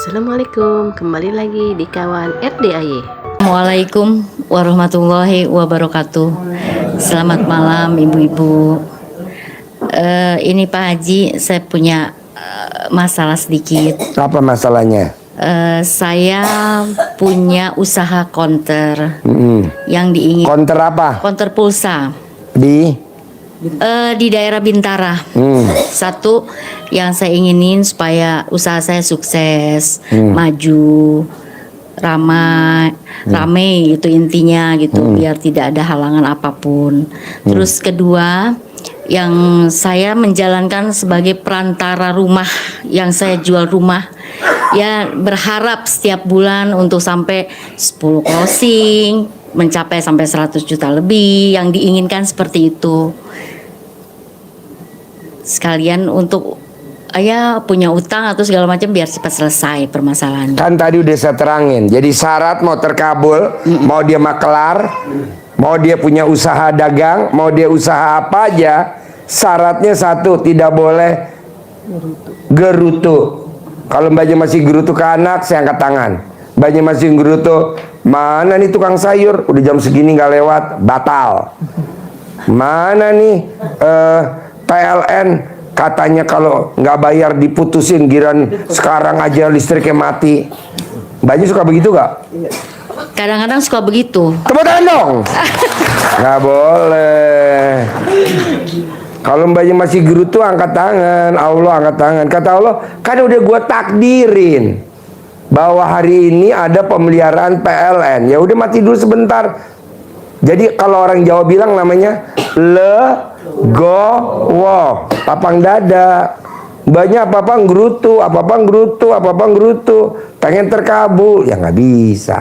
Assalamualaikum, kembali lagi di kawan RDAY. Assalamualaikum warahmatullahi wabarakatuh. Selamat malam ibu-ibu. Ini Pak Haji, saya punya masalah sedikit. Apa masalahnya? Saya punya usaha konter yang diingin. Konter apa? Konter pulsa Di daerah Bintara. Satu yang saya inginin supaya usaha saya sukses, maju, rame itu intinya gitu, biar tidak ada halangan apapun. Terus kedua, yang saya menjalankan sebagai perantara rumah, yang saya jual rumah, ya berharap setiap bulan untuk sampai 10 closing, mencapai sampai 100 juta lebih, yang diinginkan seperti itu. Sekalian untuk punya utang atau segala macam biar cepat selesai permasalahannya. kan tadi udah saya terangin. Jadi syarat mau terkabul, mau dia makelar, mau dia punya usaha dagang, mau dia usaha apa aja, syaratnya satu, tidak boleh gerutu. Kalau mbaknya masih gerutu ke anak, saya angkat tangan. Mbaknya masih gerutu, mana nih tukang sayur, udah jam segini nggak lewat, batal. Mana nih PLN, katanya kalau nggak bayar diputusin, giran sekarang aja listriknya mati. Mbaknya suka begitu gak? Kadang-kadang suka begitu. Tepuk tangan dong. Nggak boleh. Kalau mbaknya masih gerutu, angkat tangan. Allah angkat tangan. Kata Allah, kan udah gua takdirin bahwa hari ini ada pemeliharaan PLN. Ya udah mati dulu sebentar. Jadi kalau orang Jawa bilang namanya legowo, papang dada. Banyak apa-apa nggerutu, apa-apa nggerutu, pengen terkabul, ya nggak bisa.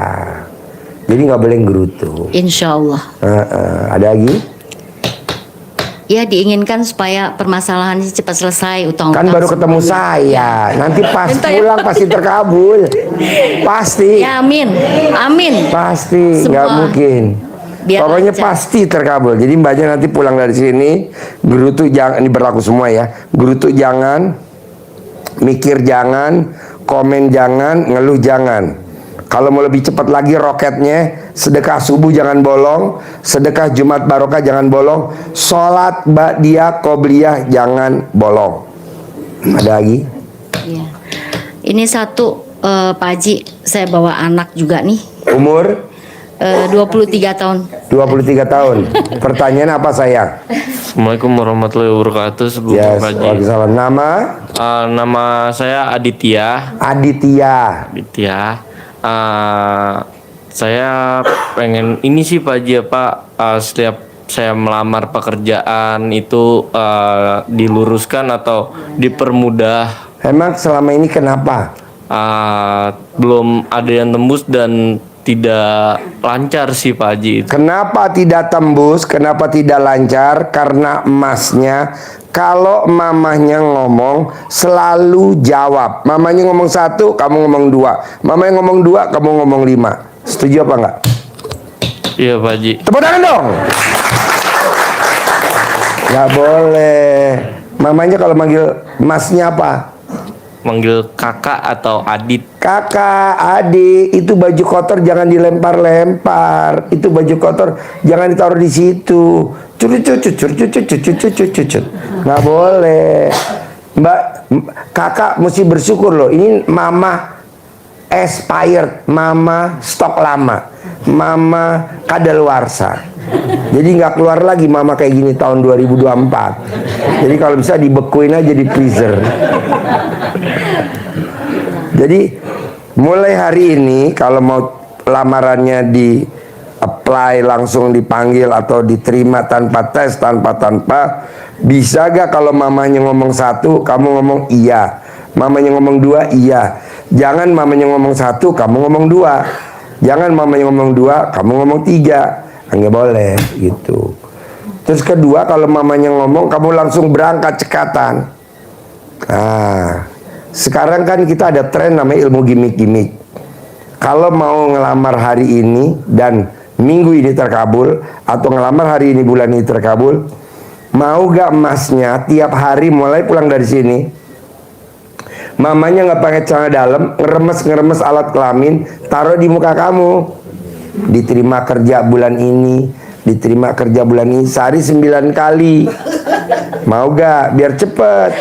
Jadi nggak boleh nggerutu. Insya Allah. Ada lagi? Ya diinginkan supaya permasalahan ini cepat selesai, utang-utang. Kan baru ketemu saya. Nanti pas pulang pasti terkabul. Pasti. Ya amin, amin. Pasti, nggak Semua. mungkin. Biar Pokoknya lancar. pasti terkabul. Jadi mbaknya nanti pulang dari sini, gerutu jangan, ini berlaku semua ya. Gerutu jangan, mikir jangan, komen jangan, ngeluh jangan. Kalau mau lebih cepat lagi roketnya, sedekah subuh jangan bolong, sedekah Jumat barokah jangan bolong, sholat ba'diyah qobliyah jangan bolong. Ada lagi? Ya. Ini satu Pak Haji, saya bawa anak juga nih. Umur 23 tahun. 23 tahun. Pertanyaan apa sayang? Assalamualaikum warahmatullahi wabarakatuh. Sebelum Yes, pagi. waalaikumsalam. Nama? Nama saya Aditya. Aditya. Saya pengen ini sih Pak Haji, Pak. Setiap saya melamar pekerjaan itu diluruskan atau dipermudah. Emang selama ini kenapa? Belum ada yang tembus dan tidak lancar sih Pak Haji. Kenapa tidak tembus? Kenapa tidak lancar? Karena emasnya, kalau mamahnya ngomong selalu jawab. Mamanya ngomong satu, kamu ngomong dua. Mamanya ngomong dua, kamu ngomong lima. Setuju apa enggak? Iya Pak Haji. Tepuk tangan dong. Gak boleh. Mamanya kalau manggil emasnya apa? Manggil kakak atau adit. Kakak, adik, itu baju kotor jangan dilempar-lempar. Itu baju kotor jangan ditaruh di situ. Nggak boleh. Mbak, kakak mesti bersyukur loh. Ini mama expired, mama stok lama, mama kadaluarsa. Jadi nggak keluar lagi mama kayak gini tahun 2024. Jadi kalau bisa dibekuin aja di freezer. Jadi mulai hari ini kalau mau lamarannya di apply langsung dipanggil atau diterima tanpa tes, tanpa bisa gak kalau mamanya ngomong satu kamu ngomong iya, mamanya ngomong dua iya. Jangan mamanya ngomong satu kamu ngomong dua, jangan mamanya ngomong dua kamu ngomong tiga. Nggak boleh gitu. Terus kedua, kalau mamanya ngomong kamu langsung berangkat cekatan. Sekarang kan kita ada tren namanya ilmu gimmick-gimmick. Kalau mau ngelamar hari ini dan minggu ini terkabul, atau ngelamar hari ini bulan ini terkabul, mau gak emasnya tiap hari mulai pulang dari sini mamanya nggak pakai celana dalam, ngeremes alat kelamin, taruh di muka kamu. Diterima kerja bulan ini, diterima kerja bulan ini, sehari 9 kali. Mau gak? Biar cepet.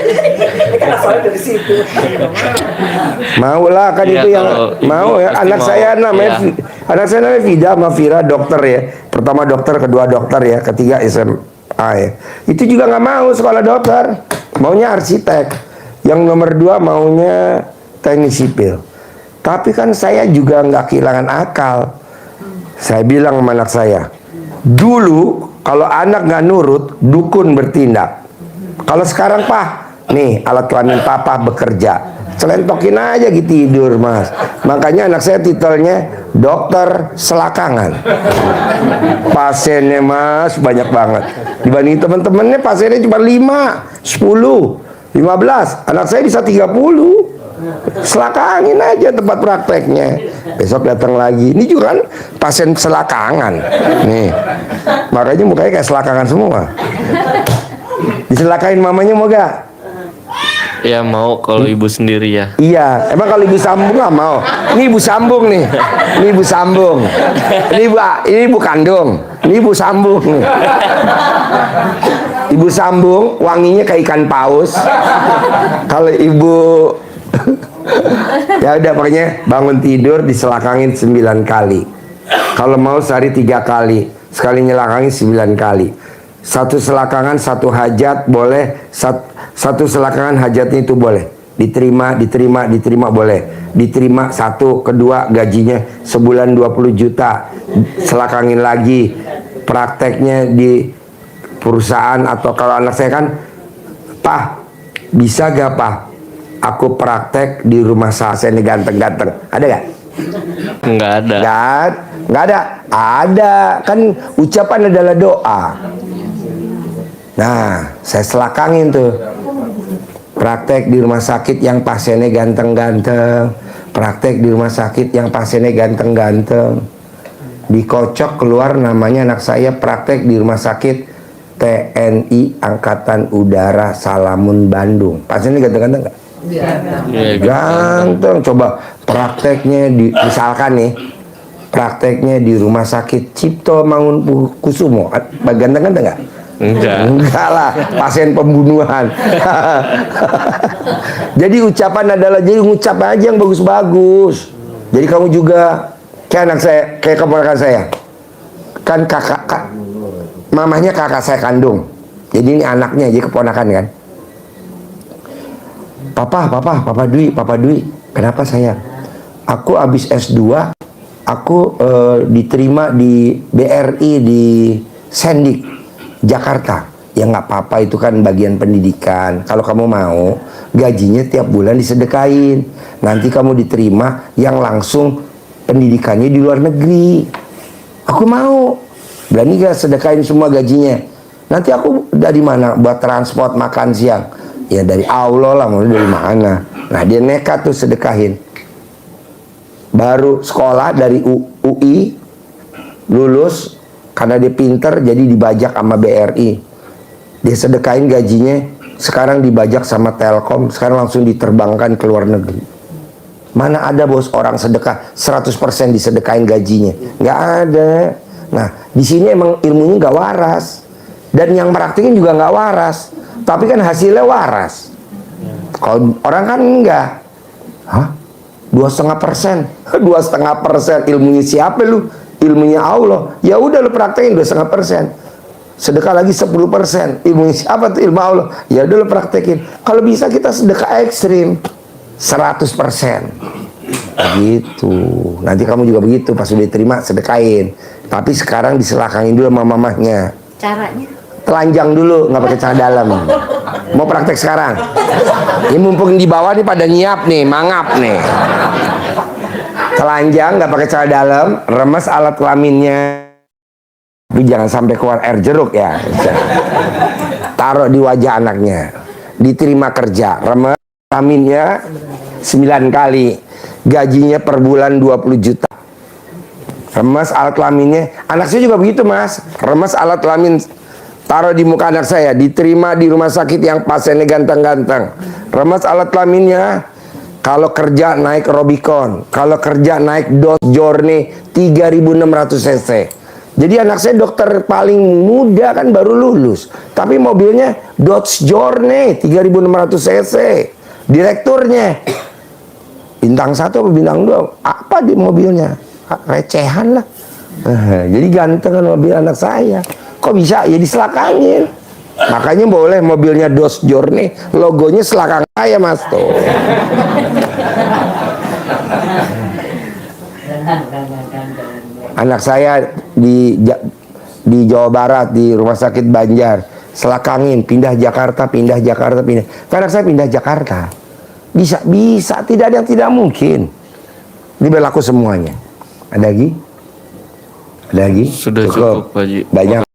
Mau lah, kan Iya, itu yang kalau ibu mau ya. pasti Anak mau. saya namanya Iya. anak saya namanya Vida sama Vira, dokter ya. Pertama dokter, kedua dokter ya, ketiga SMA ya. Itu juga nggak mau sekolah dokter, maunya arsitek. Yang nomor 2 maunya teknik sipil. Tapi kan saya juga nggak kehilangan akal. Saya bilang sama anak saya, dulu kalau anak nggak nurut, dukun bertindak. Kalau sekarang, Pak, nih alat kelamin papa bekerja, celentokin aja gitu tidur, Mas. Makanya anak saya titelnya dokter selakangan. Pasiennya, Mas, banyak banget. Dibanding teman-temannya pasiennya cuma 5, 10, 15. Anak saya bisa 30. Selakangin aja tempat prakteknya. Besok datang lagi. Ini juga kan pasien selakangan. Nih. Makanya mukanya kayak selakangan semua. Diselakain mamanya mau gak? Ya mau kalau ibu sendiri ya. Iya, emang kalau ibu sambung nggak mau. Ini ibu sambung nih, ini ibu sambung, ini ibu kandung, ini ibu sambung nih. Ibu sambung, wanginya kayak ikan paus. Kalau ibu, ya udah pokoknya bangun tidur diselakangin 9 kali. Kalau mau sehari 3 kali, sekali nyelakangin 9 kali. Satu selakangan, satu hajat boleh. Satu selakangan hajatnya itu boleh. Diterima boleh. Diterima 1, kedua gajinya sebulan 20 juta. Selakangin lagi. Prakteknya di perusahaan atau kalau anak saya kan, Pak, bisa gak Pak? Aku praktek di rumah saya ini ganteng-ganteng. Ada gak? Nggak ada. Nggak ada. Ada. Kan ucapan adalah doa. Nah, saya selakangin tuh. Praktek di rumah sakit yang pasiennya ganteng-ganteng. Praktek di rumah sakit yang pasiennya ganteng-ganteng. Dikocok keluar namanya anak saya praktek di rumah sakit TNI Angkatan Udara Salamun Bandung. Pasiennya ganteng-ganteng nggak? Ya, Ganteng. Coba prakteknya misalkan nih, prakteknya di rumah sakit Cipto Mangunkusumo. Ganteng-ganteng nggak? Enggak lah, pasien pembunuhan. Jadi ucapan adalah, jadi ngucap aja yang bagus-bagus. Jadi kamu juga kayak anak saya, kayak keponakan saya. Kan kakak, mamahnya kakak saya kandung. Jadi ini anaknya, jadi keponakan kan. Papa Dwi. Kenapa sayang? Aku habis S2, aku diterima di BRI di Sendik Jakarta. Ya nggak apa-apa, itu kan bagian pendidikan. Kalau kamu mau, gajinya tiap bulan disedekain. Nanti kamu diterima yang langsung pendidikannya di luar negeri. Aku mau. Berani gak sedekain semua gajinya? Nanti aku dari mana buat transport makan siang? Ya dari Allah lah, mau dari mana? Nah dia nekat tuh sedekahin. Baru sekolah dari UI, lulus. Karena dia pinter, jadi dibajak sama BRI. Dia sedekain gajinya, sekarang dibajak sama Telkom, sekarang langsung diterbangkan ke luar negeri. Mana ada bos orang sedekah 100% disedekain gajinya? Nggak ada. Nah, di sini emang ilmunya nggak waras. Dan yang praktikin juga nggak waras. Tapi kan hasilnya waras. Kalau orang kan enggak. Hah? 2,5%? 2,5% ilmunya siapa lu? Ilmunya Allah. Ya udah lu praktekin 2,5%. Sedekah lagi 10%. Ilmunya siapa tuh? Ilmu Allah. Ya udah lu praktekin. Kalau bisa kita sedekah ekstrim 100%. Begitu. Nanti kamu juga begitu, pas udah diterima sedekain. Tapi sekarang diselakangin dulu sama mamahnya. Caranya? Telanjang dulu, nggak pakai celana dalam. Mau praktek sekarang? Ini mumpung di bawah nih pada nyiap nih, mangap nih. Telanjang, nggak pakai celana dalam, remes alat kelaminnya. Tapi jangan sampai keluar air jeruk ya. Taruh di wajah anaknya. Diterima kerja, remes kelaminnya 9 kali. Gajinya per bulan 20 juta. Remes alat kelaminnya. Anak saya juga begitu, Mas. Remes alat kelamin, taruh di muka anak saya. Diterima di rumah sakit yang pasiennya ganteng-ganteng. Remes alat kelaminnya Kalau kerja naik Robicon, kalau kerja naik Dodge Journey 3600 cc. Jadi anak saya dokter paling muda kan baru lulus, tapi mobilnya Dodge Journey 3600 cc. Direkturnya bintang 1 atau bintang 2, apa di mobilnya? Recehan lah. Jadi ganteng kan mobil anak saya. Kok bisa? Ya diselakangin. Makanya boleh mobilnya Dodge Journey, logonya selakang saya, Mas, tuh. Anak saya di Jawa Barat, di Rumah Sakit Banjar, selakangin, pindah Jakarta. Anak saya pindah Jakarta. Bisa, tidak ada yang tidak mungkin. Ini berlaku semuanya. Ada lagi? Sudah cukup, Pak Haji. Banyak.